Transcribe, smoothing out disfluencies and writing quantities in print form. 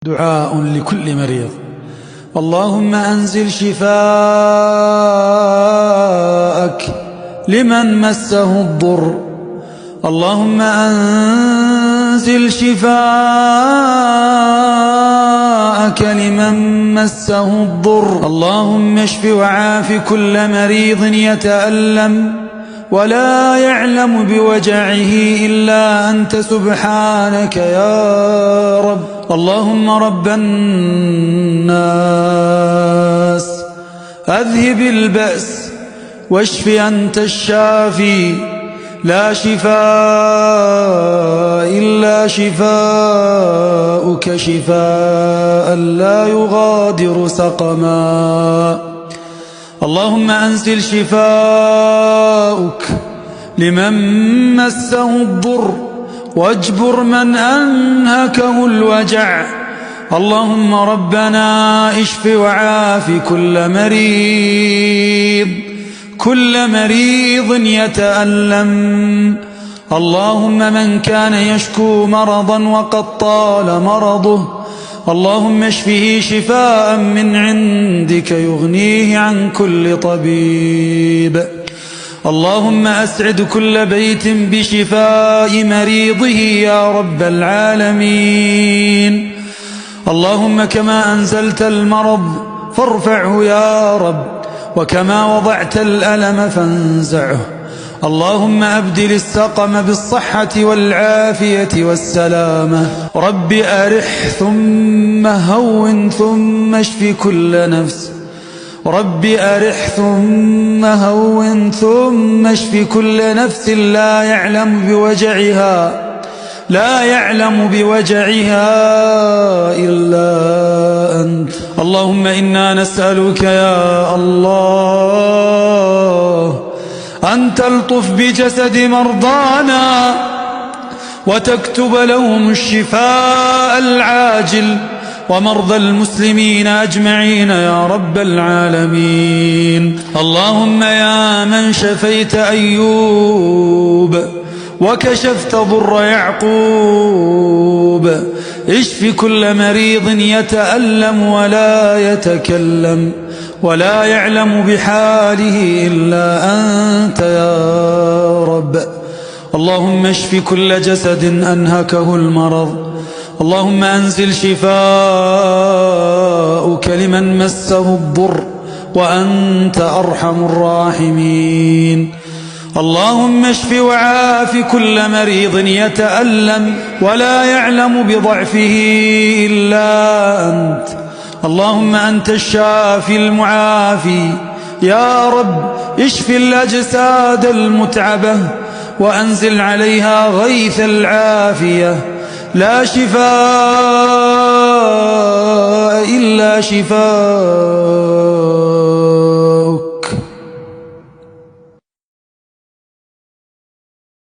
دعاء لكل مريض. اللهم أنزل شفاءك لمن مسه الضر. اللهم أنزل شفاءك لمن مسه الضر. اللهم اشف وعاف كل مريض يتألم ولا يعلم بوجعه إلا أنت سبحانك يا رب. اللهم رب الناس أذهب البأس واشف أنت الشافي، لا شفاء إلا شفاؤك شفاء لا يغادر سقما. اللهم أنزل شفاؤك لمن مسه الضر واجبر من أنهكه الوجع. اللهم ربنا اشف وعاف كل مريض يتألم. اللهم من كان يشكو مرضا وقد طال مرضه اللهم اشفه شفاء من عندك يغنيه عن كل طبيب. اللهم أسعد كل بيت بشفاء مريضه يا رب العالمين. اللهم كما أنزلت المرض فارفعه يا رب، وكما وضعت الألم فانزعه. اللهم أبدل السقم بالصحة والعافية والسلامة. رب أرح ثم هون ثم اشف كل نفس. رب أرح ثم هون ثم اشف كل نفس لا يعلم بوجعها إلا أنت. اللهم إنا نسألك يا الله أن تلطف بجسد مرضانا وتكتب لهم الشفاء العاجل ومرضى المسلمين أجمعين يا رب العالمين. اللهم يا من شفيت أيوب وكشفت ضر يعقوب اشف كل مريض يتألم ولا يتكلم ولا يعلم بحاله إلا أنت يا رب. اللهم اشف كل جسد أنهكه المرض. اللهم أنزل شفاءك لمن مسه الضر وأنت أرحم الراحمين. اللهم اشف وعاف كل مريض يتألم ولا يعلم بضعفه إلا أنت. اللهم أنت الشافي المعافي يا رب. اشف الأجساد المتعبة وأنزل عليها غيث العافية. لا شفاء إلا شفاء